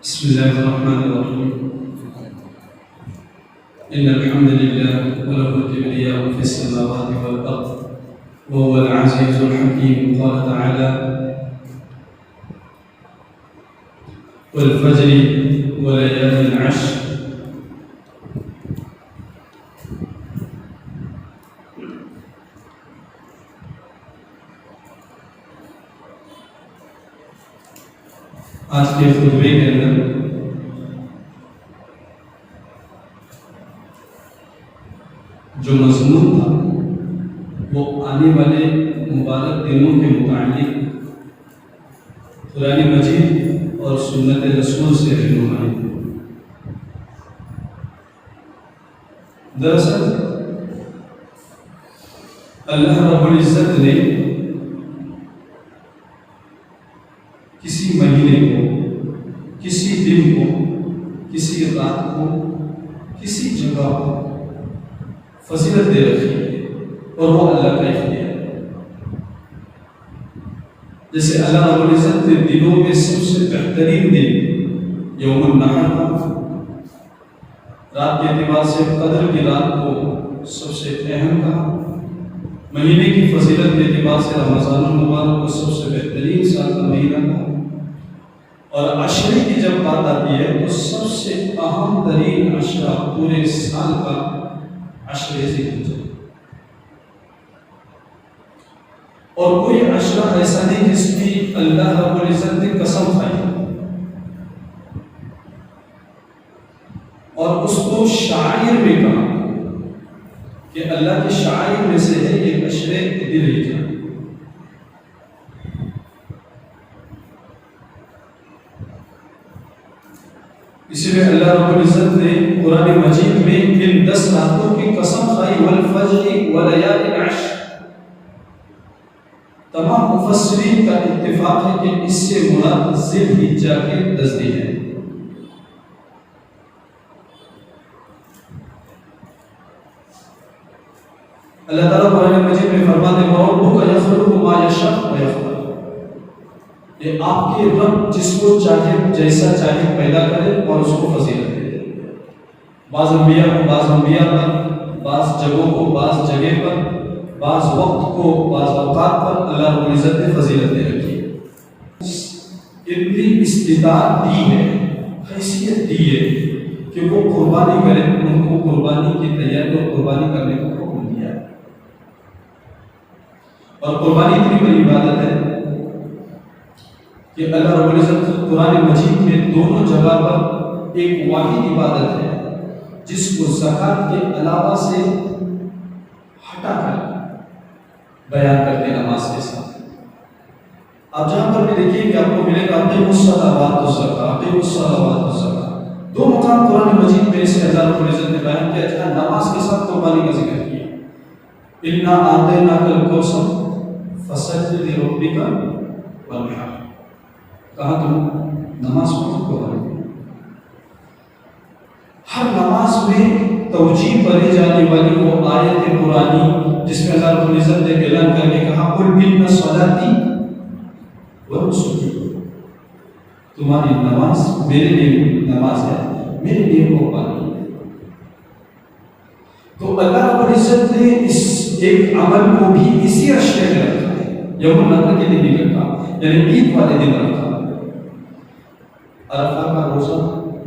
بسم الله الرحمن الرحيم. إن الحمد لله وله الكبرياء في السماوات والأرض وهو العزيز الحكيم. قال تعالى: والفجر وليال العشر. آج کے خطبے کے اندر جو مضمون تھا وہ آنے والے مبارک دنوں کے متعلق قرآن مجید اور سنت رسول سے رہنمائی. دراصل اللہ رب العزت نے کسی مہینے کو، کسی دن کو، کسی رات کو، کسی جگہ کو فضیلت دے رکھی ہے اور وہ اللہ کا اختیار ہے. جیسے اللہ رب العزت نے دنوں میں سب سے بہترین دن یوم النحر کا، رات کے اعتبار سے قدر کی رات کو سب سے اہم کہا، مہینے کی فضیلت کے اعتبار سے رمضان المبارک کو سب سے بہترین سال کا مہینہ کہا، اور عشرے کی جب بات آتی ہے تو سب سے اہم ترین عشرہ پورے سال کا عشرے ذکر ہے. اور کوئی عشرہ ایسا نہیں جس کی اللہ رب العزت نے قسم کھائی اور اس کو شاعر میں کہا کہ اللہ کے شاعر میں سے ہے یہ عشرے دل ہجرہ. اسی لیے اللہ رب العزت نے قرآن مجید میں ان 10 راتوں کی قسم کھائی، والفجر ولیال العشر. تمام مفسرین کا اتفاق ہے کہ اس سے مراد ذی الحجہ کے 10 دن ہے. اللہ تعالیٰ قرآن مجید میں فرماتے ہیں وَرَبُّكَ يَخْلُقُ مَا يَشَاءُ وَيَخْتَارُ. یہ آپ کے رب جس کو چاہے جیسا چاہے پیدا کرے اور اس کو فضیلت دے. بعض انبیاء کو بعض انبیاء پر، بعض جگہوں کو بعض جگہ پر، بعض وقت کو بعض اوقات پر اللہ رب العزت نے فضیلت دے رکھی ہے. اتنی استطاعت دی ہے، حیثیت دی ہے کہ وہ قربانی کرے، ان کو قربانی کی تیاری اور قربانی کرنے کو حکم دیا ہے. اور قربانی اتنی بڑی عبادت ہے کہ اللہ رب العزت قرآن مجید میں دونوں جگہ پر ایک واحد عبادت ہے جس کو زکوٰۃ کے علاوہ سے ہٹا کر بیان کرتے نماز کے ساتھ. آپ جہاں پر بھی دیکھیے کہ آپ کو ملے گا اقیموا الصلاۃ والزکاۃ، اقیموا الصلاۃ والزکاۃ. دو مقام قرآن مجید میں سے اللہ رب العزت نے بیان کیا جہاں نماز کے ساتھ قربانی کا ذکر کیا. اِنَّا أَعْطَيْنَاكَ الْكَوْثَرَ فَصَلِّ لِرَبِّكَ وَانْحَرْ. کہا تم نماز کو پڑھو. ہر نماز میں توجیہ پڑھی جانے والی وہ آیت قرآنی جس میں اللہ رب العزت نے اعلان کر کے کہا قُلْ إِنَّ صَلَاتِي وَنُسُكِي. تمہاری نماز میرے لیے نماز ہے، میرے لیے قربانی ہے. تو اللہ رب العزت نے اس ایک عمل کو بھی اسی عشرے میں رکھا ہے. یوم النحر کے دن بھی رکھا، یعنی عید والے دن رکھا. عرفہ کا روزہ،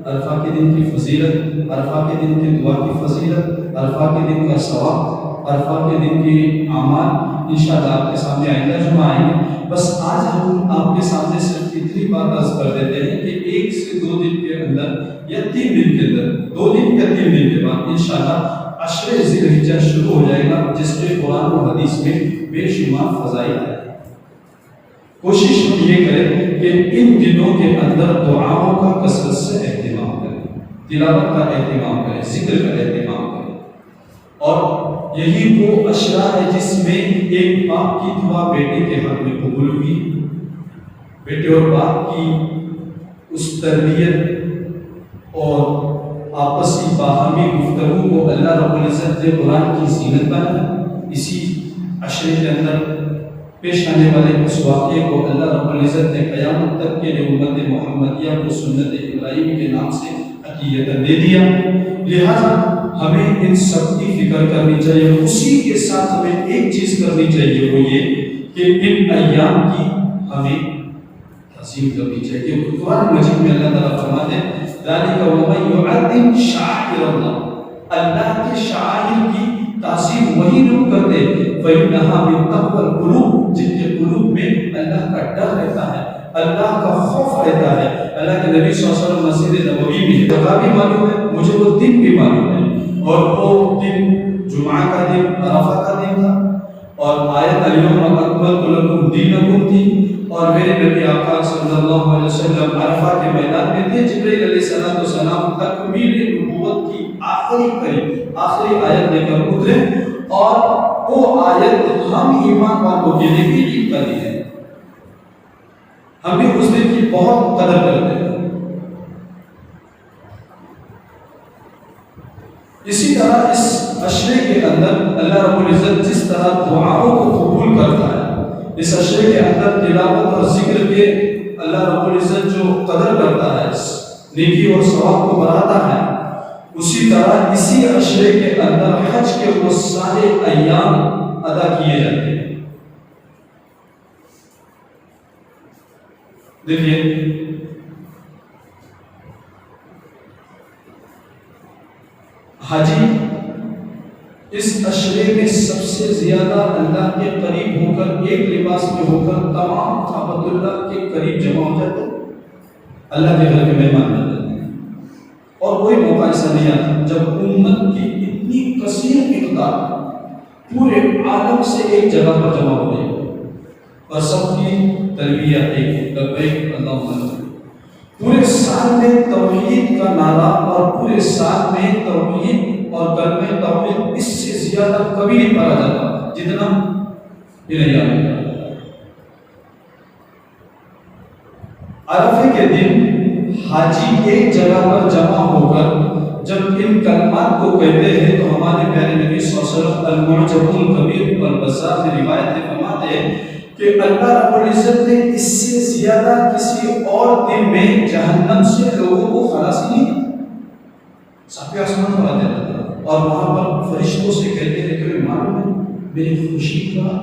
عرفہ کے دن کی فضیلت، عرفہ کے دن کی دعا کی فضیلت، عرفہ کے دن کا ثواب، عرفہ کے دن کی اعمال انشاءاللہ آپ کے سامنے آئندہ جمعہ آئیں گے. بس آج ہم آپ کے سامنے صرف اتنی بات عرض کر دیتے ہیں کہ 1 سے 2 دن کے اندر یا 3 دن کے اندر، 2 دن یا 3 دن کے بعد انشاءاللہ عشرے ذی الحجہ شروع ہو جائے گا جس کے قرآن و حدیث میں بے شمار فضائل ہے. کوشش ہم یہ کریں کہ ان دنوں کے اندر دعاؤں کا کثرت سے اہتمام کریں، تلاوت کا اہتمام کریں، ذکر کا اہتمام کریں. اور یہی وہ عشرہ ہے جس میں ایک باپ کی دعا بیٹے کے حق میں قبول ہوئی. بیٹے اور باپ کی اس تربیت اور آپسی باہمی گفتگو کو اللہ رب العزت نے قرآن کی زینت بنائی. اسی عشرے کے اندر پیش آنے والے اس واقعے کو اللہ رب العزت نے قیامت تک کے لیے امت محمدیہ کو سنت ابراہیم کے نام سے عقیدت دے دیا. لہذا ہمیں ان سب کی فکر کرنی چاہیے. اسی کے ساتھ ہمیں ایک چیز کرنی چاہیے، وہ یہ کہ ان ایام کی ہمیں تعظیم کرنی چاہیے. قرآن مجید میں اللہ تعالیٰ فرماتے ہیں ذالک ومن یعظم شعائر اللہ، اللہ کے شعائر کی تعظیم وہی لوگ کرتے فإنہا من تقوی القلوب، جن کے قلوب میں اللہ کا ڈر رہتا ہے، اللہ کا خوف رہتا ہے. اللہ کے نبی صلی اللہ علیہ وسلم مسجد نبوی میں جگہ بھی معلوم ہے، مجھے وہ دن بھی معلوم ہے، اور وہ دن جمعہ کا دن، عرفہ کا دن تھا، اور آیت الیوم اکملت لکم دینکم تھی، اور میرے نبی آقا صلی اللہ علیہ وسلم عرفہ کے میدان میں تھے. جبرائیل علیہ السلام تکمیل نبوت کی آخری آیت لے کر اترے، اور وہ آیت ہم ایمان والوں کے لیے بھی عید کا دن ہے. ہم بھی اس دن کی بہت قدر کرتے ہیں. اسی طرح اس عشرے کے اندر اللہ رب العزت جس طرح دعاؤں کو قبول کرتا ہے، اس عشرے کے اندر تلاوت اور ذکر کے اللہ رب العزت جو قدر کرتا ہے، نیکی اور ثواب کو بڑھاتا ہے، اسی طرح اسی عشرے کے اندر حج کے وہ سارے ایام ادا کیے جاتے ہیں. دیکھیے حاجی اس عشرے میں سب سے زیادہ اللہ کے قریب ہو کر، ایک لباس میں ہو کر تمام کعبۃ اللہ کے قریب جمع ہو جاتے ہیں، اللہ کے گھر کے مہمان بن جاتے ہیں. اور کوئی موقع ایسا نہیں آتا جب امت کی اتنی کثیر مقدار پورے عالم سے ایک جگہ پر جمع ہو گئی اور سب کی تلبیہ ایک لبیک اللہم لبیک. پورے سال میں توحید کا نعرہ، اور پورے سال میں توحید اور کلمہ توحید اس سے زیادہ کبھی نہیں پڑھا جاتا جتنا ان ایام میں. عرفے کے دن حاجی ایک جگہ پر جمع ہو کر جب ان کلمات کو کہتے ہیں تو ہمارے پیارے نبی صلی اللہ علیہ وسلم المعجم الکبیر والبزار میں روایت فرماتے ہیں کہ اللہ رب العزت نے اس سے زیادہ کسی اور دن میں جہنم سے لوگوں کو خلاص نہیں کی. صاحب آسمان پر آتے رہتے ہیں اور وہاں پر فرشتوں سے کہتے ہیں کہ معلوم ہے میری خوشی کا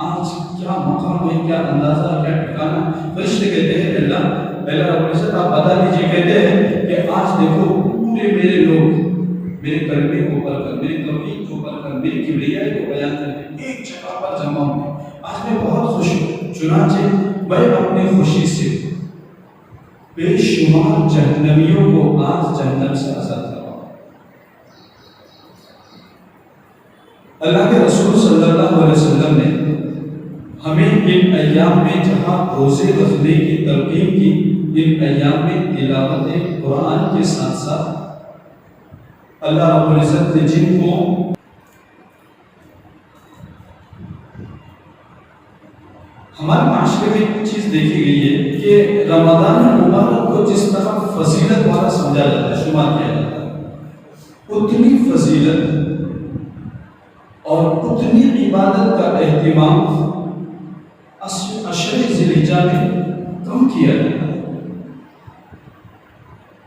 آج کیا مقام ہے، کیا اندازہ، کیا ٹھکانا. فرشتے کہتے ہیں اللہ رب العزت آپ بتا دیجیے. کہتے ہیں کہ آج دیکھو پورے میرے لوگ میرے کلمے کو پڑھ کر، میری توحید کو پڑھ کر، میری کبریائی کو بیان کر کے ایک جگہ پر جمع ہوں. آج میں بہت خوش ہوں. چنانچہ میں اپنی خوشی سے بے شمار جہنمیوں کو آج جہنم سے آزاد کر رہا ہوں. اللہ کے رسول صلی اللہ علیہ وسلم نے ہمیں ان ایام میں جہاں روزے رکھنے کی ترغیب کی، ان ایام میں تلاوت قرآن کے ساتھ ساتھ اللہ رب العزت نے جن کو ہمارے معاشرے میں ایک چیز دیکھی گئی ہے کہ رمضان المبارک کو جس طرح فضیلت والا سمجھا جاتا ہے، شمار کیا جاتا ہے، اتنی فضیلت اور اتنی عبادت کا اہتمام عشر ذی الحجہ میں کم کیا جاتا ہے.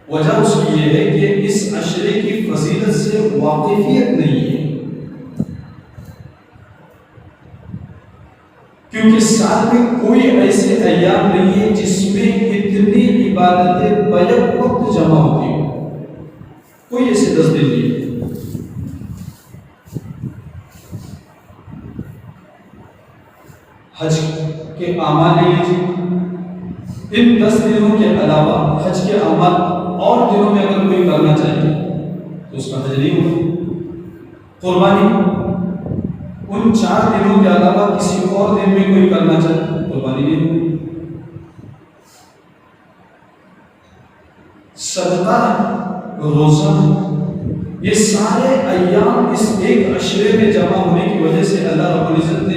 وجہ اس کی یہ ہے کہ اس عشرے کی فضیلت سے واقفیت نہیں ہے، کیونکہ سال میں کوئی ایسے ایام نہیں ہے جس میں اتنی عبادتیں بیک وقت جمع ہوتی ہوں. کوئی ایسے 10 دن نہیں ہے. حج کے اعمال لے لیجیے، ان 10 دنوں کے علاوہ حج کے اعمال اور دنوں میں اگر کوئی کرنا چاہیے تو اس کا حج نہیں ہوگا. قربانی ان 4 دنوں کے علاوہ کسی اور دن میں کوئی کرنا چاہیے قربانی نہیں ہوگی. صدقہ، روزہ، یہ سارے ایام اس ایک عشرے میں جمع ہونے کی وجہ سے اللہ رب العزت نے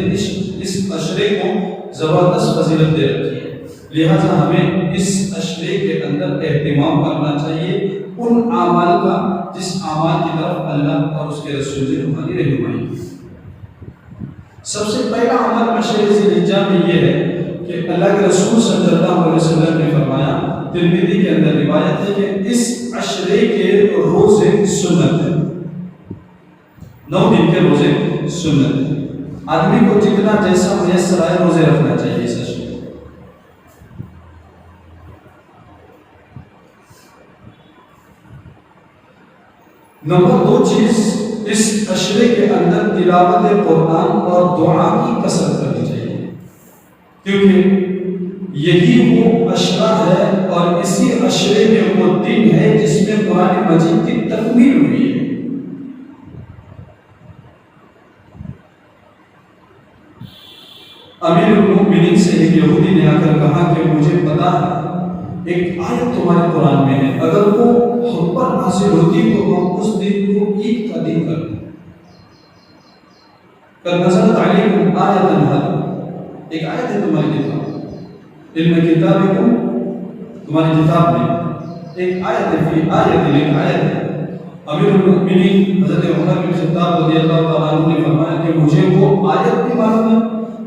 اس عشرے کو زبردست فضیلت دے رکھی ہے. لہذا ہمیں اس عشرے کے اندر اہتمام کرنا چاہیے ان اعمال کا جس اعمال کی طرف اللہ اور اس کے رسول نے ہماری رہنمائی کی. سب سے پہلا عمل عشر ذی الحجہ میں یہ ہے کہ اللہ کے رسول صلی اللہ علیہ وسلم نے فرمایا، ترمذی کے اندر روایت ہے کہ اس عشرے کے روزے سنت ہے، 9 دن کے روزے سنت ہے۔ آدمی کو جتنا جیسا میسر آئے روزے رکھنا چاہیے اس عشرے۔ نمبر 2 چیز، اس عشرے کے اندر تلاوت قرآن اور دعا کی کثرت کرنی چاہیے، کیونکہ یہی وہ عشرہ ہے اور اسی عشرے میں وہ دن ہے جس میں قرآن مجید کی تکمیل ہوئی ہے۔ امیر المؤمنین سے ایک یہودی نے آ کر کہا کہ مجھے پتا ہے ایک آیت تمہارے قرآن میں ہے، اگر وہ ہم پر نازل ہوتی تو ہم اس دن کو عید کا دن کر دیں۔ قد نزلت علیکم آیۃ، ایک آیت ہے تمہاری کتاب، علم کتابکم، تمہاری کتاب میں ایک آیت ہے، فی آیت، ایک آیت ہے۔ امیر المؤمنین حضرت عمر بن خطاب رضی اللہ تعالیٰ عنہ نے فرمایا کہ مجھے وہ آیت بھی معلوم ہے،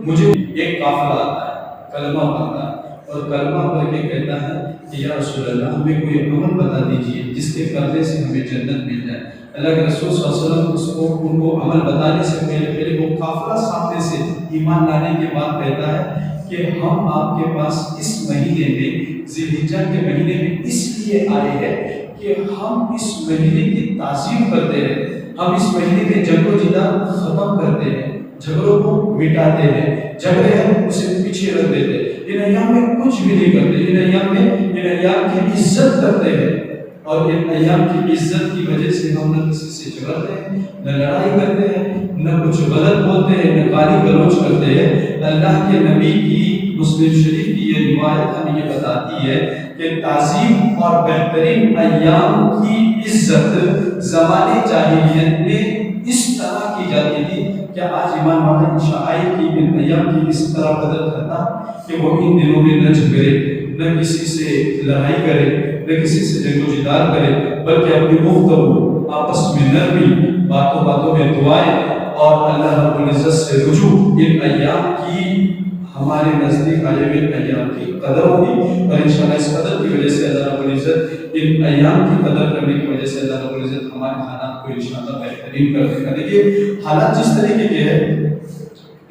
مجھے ایک قافلہ آتا ہے، کلمہ پڑھتا ہے اور کلمہ پڑھ کے کہتا ہے کہ یا رسول اللہ ہمیں کوئی عمل بتا دیجیے جس کے کرنے سے ہمیں جنت مل جائے۔ اللہ کے رسول صلی اللہ علیہ وسلم ان کو عمل بتانے سے پہلے وہ قافلہ سامنے سے ایمان لانے کے بعد کہتا ہے کہ ہم آپ کے پاس اس مہینے میں، ذی الحجہ کے مہینے میں اس لیے آئے ہیں کہ ہم اس مہینے کی تعظیم کرتے ہیں، ہم اس مہینے میں جنگ و جدال ختم کرتے ہیں، جھگڑوں کو مٹاتے ہیں، جھگڑے ہیں اسے پیچھے رکھ دیتے ہیں، ان ایام میں کچھ بھی نہیں کرتے، ان ایام کی عزت کرتے ہیں، اور ان ایام کی عزت کی وجہ سے ہم نہ کسی سے جھگڑتے ہیں، نہ لڑائی کرتے ہیں، نہ کچھ غلط بولتے ہیں، نہ گالی گلوچ کرتے ہیں۔ اللہ کے نبی کی مسلم شریف کی یہ روایت ہمیں یہ بتاتی ہے کہ تعظیم اور بہترین ایام کی عزت زمانے جاہلیت میں اس طرح کی جاتی تھی کہ آج ایمان والے شعائر کی ان ایام کی اس طرح قدر کرتا کہ وہ ان دنوں میں نہ جھگڑے، نہ کسی سے لڑائی کرے، نہ کسی سے جنگ و جدال کرے، بلکہ اپنی گفتگو، آپس میں نرمی، باتوں باتوں میں دعائیں اور اللہ رب العزت سے رجوع، ان ایام کی ہمارے نزدیک آئے ہوئے ایام کی قدر ہوگی، اور انشاءاللہ اس قدر کی وجہ سے اللہ رب العزت، ان ایام کی قدر کرنے کی وجہ سے اللہ رب العزت ہمارے حالات کو انشاءاللہ بہترین کر دے گا۔ دیکھیے حالات جس طریقے کے ہیں،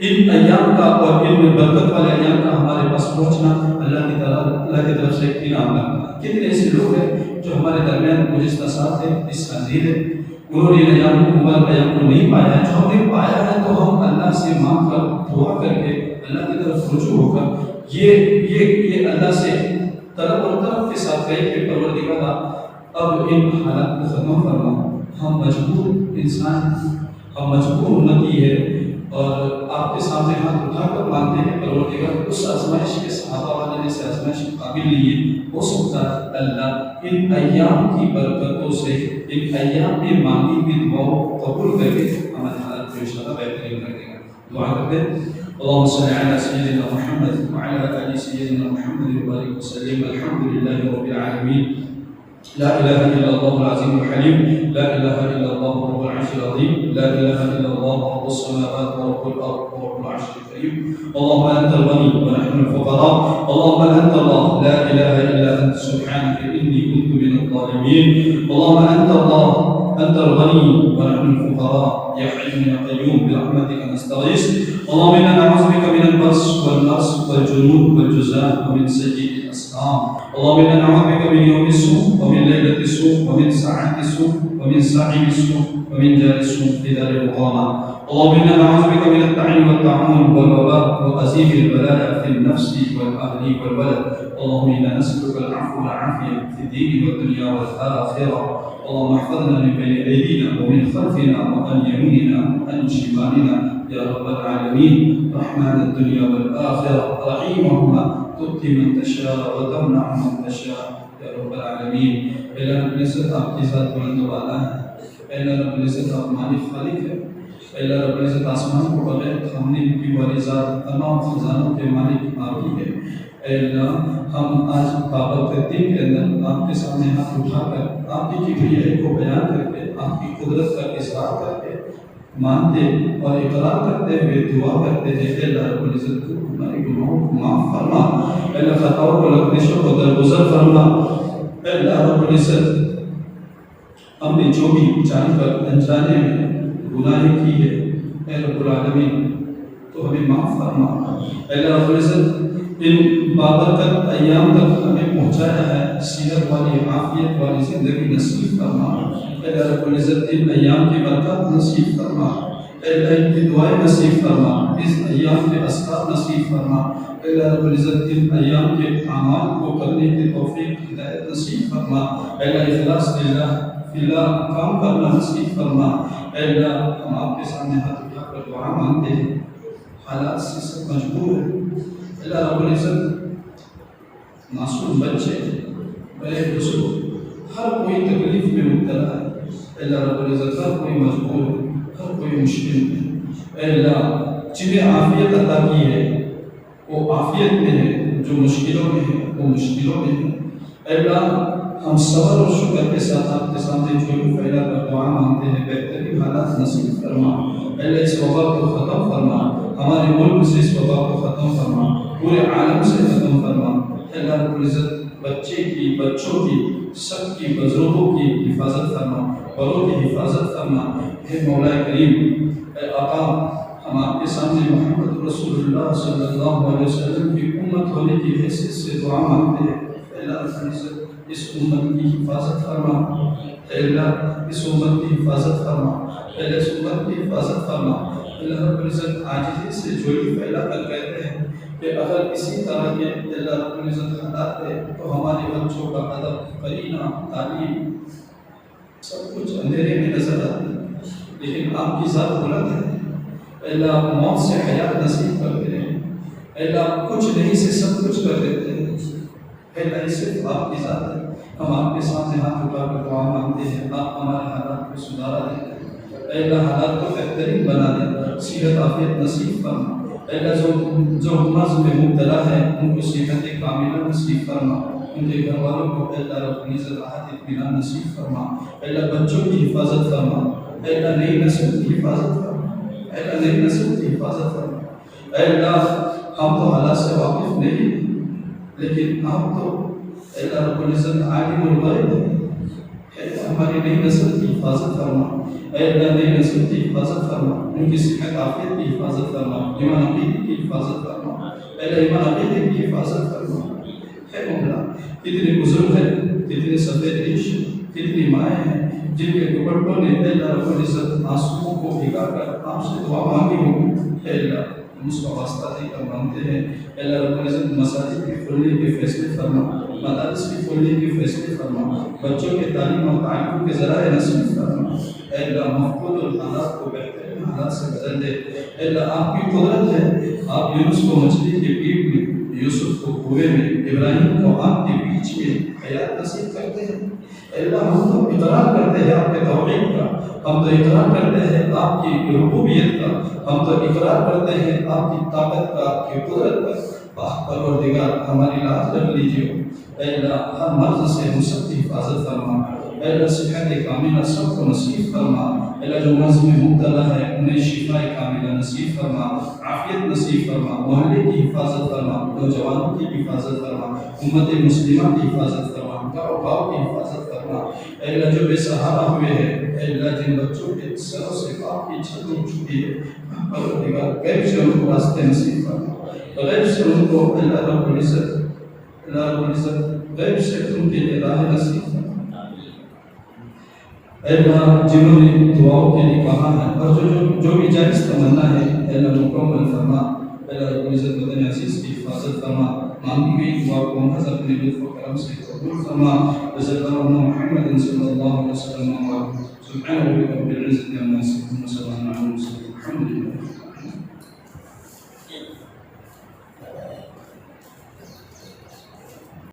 ان ایام کا اور ان برکت والے ایام کا ہمارے پاس پہنچنا اللہ کی طرف سے ایک انعام ہے۔ کتنے ایسے لوگ ہیں جو ہمارے درمیان گزشتہ سال سے اس حاضر ہے، انہوں نے ایام کو مبارک ایام کو نہیں پایا ہے، جو ہم نے پایا ہے تو ہم اللہ سے مانگ کر دعا کر کے اللہ کی طرف رجوع ہو کر یہ اللہ سے طلب اور طلب کے ساتھ کہے کہ پروردگار اب ان حالات کو ختم فرما، ہم مجبور انسان، ہم مجبور امتی ہے، اور آپ کے سامنے ہاتھ اٹھا کر مانتے ہیں پروردگار اس آزمائش کے صحابہ والے جیسے آزمائش قابل نہیں ہے، ہو سکتا ہے اللہ ان ایام کی برکتوں سے ان ایام میں مانگی ہوئی دعاؤں قبول کر کے ہمارے حالات کو انشاءاللہ بہترین کر دے گا۔ دعا کرتے ہیں، اللهم صل على سيدنا محمد وعلى آل سيدنا محمد وبارك وسلم، الحمد لله رب العالمين، لا إله إلا الله العظيم الحليم، لا إله إلا الله رب العرش العظيم، لا إله إلا الله رب السماوات ورب الأرض ورب العرش الكريم، اللهم أنت الغني ونحن الفقراء، اللهم أنت الله لا إله إلا أنت سبحانك إني كنت من الظالمين، اللهم أنت الله، أنت الغني ونحن الفقراء، يا حي يا قيوم برحمتك نستغيث، اللهم إنا نعوذ بك من البرص والنقص والجنون والجزام ومن سيئ الأسقام، اللهم إنا نعوذ بك من يوم السوء ومن ليلة السوء ومن ساعة السوء ومن ساعة السوء ومن جار السوء في دار المقامة، اللهم إنا نعوذ بك من الطعن والطاعون والوباء وأزيم البلاء في النفس والأهل والولد، اللهم إنا نسألك العفو والعافية في الدين والدنيا والآخرة، اللهم احفظنا من بين أيدينا ومن خلفنا وعن يميننا وعن شمالنا يا رب العالمين، رحمن الدنيا والآخرة، رحيمهما تؤتي من تشاء وتمنع من تشاء یا رب العالمین۔ اللہ رب العزت آپ کی ذات بلند و بالا ہے، اللہ رب العزت آپ مالک خالق ہے، اللہ رب العزت آسمان کو بغیر تھامنے کی والی ذات، تمام خزانوں کے مالک آپ ہی ہے۔ اے اللہ ہم آج بابت دن کے اندر آپ کے سامنے ہاتھ اٹھا کر آپ کی کبریائی کو بیان کر کے آپ کی قدرت کا اظہار کر کے مانتے اور اقرار کرتے ہوئے دعا کرتے ہیں کہ اللہ رب العزت تو ہمارے گناہوں کو معاف فرما، اللہ خطاؤں کو لغزشوں کو درگزر فرما۔ اللہ رب العزت ہم نے جو بھی جان کر انجانے میں گناہیں کی ہے اے رب العالمین تو ہمیں معاف فرما۔ اللہ رب العزت ان بابرکت ایام تک ہمیں پہنچایا ہے، صحت والی عافیت والی زندگی نصیب فرما۔ اللہ رب العزت ان ایام کی برکات نصیب فرما، اللہ ان کی دعائیں نصیب فرما، اس ایام کے اسرار نصیب فرما۔ اللہ رب العزت ان ایام کے اعمال کو کرنے کی توفیق ہدایت نصیب فرما۔ اللہ اخلاص للہ فی اللہ کام کرنا نصیب فرما۔ اللہ ہم آپ کے سامنے ہاتھ اٹھا کر دعا مانگتے ہیں، حالات سے سب مجبور ہیں۔ اللہ رب العزت معصوم بچے بڑے بزرگ ہر کوئی تکلیف میں مبتلا ہے، اللہ رب العزت ہر کوئی مجبور ہے، ہر کوئی مشکل میں۔ اے اللہ جنہیں عافیت عطا کی ہے وہ عافیت میں ہے، جو مشکلوں میں ہے وہ مشکلوں میں ہے۔ اے اللہ ہم صبر اور شکر کے ساتھ آپ کے سامنے جھولی پھیلا کر دعا مانگتے ہیں، بہترین حالات نصیب فرما۔ اللہ اس وبا کو ختم فرما، ہمارے ملک سے اس وبا کو ختم فرما، پورے عالم سے ختم فرما۔ اللہ رب العزت بچے کی، بچوں کی، سب کی، بزرگوں کی حفاظت فرما، بڑوں کی حفاظت فرما۔ اے مولا کریم، اے آقا ہم آپ کے سامنے محمد رسول اللہ صلی اللہ علیہ وسلم کی امت ہونے کی حیثیت سے دعا مانگتے ہیں۔ اللہ رب العزت اس امت کی حفاظت فرما، اے اللہ اس امت کی حفاظت فرما، اللہ اس امت کی حفاظت فرما۔ اللہ رب العزت عاجزی سے جھولی پھیلا کر کہتے ہیں کہ اگر اسی طرح کے اللہ رب العزت حالات ہے تو ہمارے بچوں کا ادب، قرینہ، تعلیم سب کچھ اندھیرے میں نظر آتا ہے، لیکن آپ کی ذات بلند ہے۔ اللہ آپ موت سے حیات نصیب کرتے ہیں، اللہ کچھ نہیں سے سب کچھ کر دیتے ہیں، اللہ یہ صرف آپ کی ذات ہے۔ ہم آپ کے سامنے ہاتھ اٹھا کر دعا مانگتے ہیں، آپ ہمارے حالات کو سدھارا دیں، اے اللہ حالات کو بہترین بنا دیں، صحت عافیت نصیب فرما۔ اے اللہ جو مرض میں مبتلا ہے ان کو صحت کاملہ نصیب فرما، ان کے گھر والوں کو اے اللہ رب العزت راحت اطمینان نصیب فرما۔ اے اللہ بچوں کی حفاظت فرما، اے اللہ نئی نسل کی حفاظت فرما، اے اللہ نئی نسل کی حفاظت فرما۔ اے اللہ ہم تو حالات سے واقف نہیں لیکن آپ تو اے اللہ رب العزت عالم الغیب ہے، اے اللہ ہماری نئی نسل کی حفاظت فرما، اے اللہ نئی نسل کی حفاظت فرما، ان کی صحت عافیت کی حفاظت فرما، ایمان عقیدے کی حفاظت فرما، اے اللہ ایمان عقیدے کی حفاظت فرما۔ اے مولا کتنے بزرگ ہیں، کتنے سفید ریش، کتنی مائیں ہیں جن کے دوپٹوں نے اے اللہ رب العزت آنسوؤں کو بھگا کر آپ سے دعا مانگی ہوگی، اے اللہ ہم اس کا واسطہ دے کر مانگتے ہیں۔ اے اللہ رب العزت مساجد کی کھلنے کے فیصلے فرما، مدارس کی کھلنے کے فیصلے فرما، بچوں کے تعلیم اور تعلیم کے ذرائع نصیب فرما۔ اے اللہ مفقود الحالات کو بہترین حالات سے بدل دے۔ اے اللہ آپ کی قدرت ہے، آپ یونس کو مچھلی کے پیٹ میں، یوسف کو کنویں میں، ابراہیم کو آگ کے بیچ میں حیات نصیب کرتے ہیں۔ اے اللہ ہم تو اقرار کرتے ہیں آپ کے توحید کا، ہم تو اقرار کرتے ہیں آپ کی ربوبیت کا، ہم تو اقرار کرتے ہیں آپ کی طاقت کا، آپ کی قدرت کا۔ پروردگار ہماری لاج رکھ لیجیے۔ اے اللہ ہر مرض سے ہم سب کی حفاظت فرما، اے اللہ صحت کاملہ سب کو نصیب فرما۔ اے اللہ جو مرض میں مبتلا ہے انہیں شفا کاملہ نصیب فرما، عافیت نصیب فرما، محلے کی حفاظت فرما، نوجوانوں کی حفاظت فرما، امت مسلمہ کی حفاظت فرما، گاؤں گاؤں کی حفاظت فرما۔ اے اللہ جو بے سہارا ہوئے ہیں، اے اللہ جن بچوں کے سروں سے پاپ کی چھت اٹھ چکی ہے، پروردگار غیب سے ان کو راستے نصیب فرما، غیب سے ان کو اللہ رب العزت غیب سے ان کے لیے راہ نصیب فرما۔ اے اللہ جنہوں نے دعاؤں کے لیے کہا ہے اور جو بھی جائز تمنا ہے اے اللہ مکمل فرما۔ اے اللہ رب العزت وطن عزیز کی حفاظت فرما، مانگی گئی دعا کو محض اپنے لطف و کرم سے قبول فرما۔ جزاک اللہ محمد صلی اللہ علیہ وسلم۔ سبحان ربک رب العزت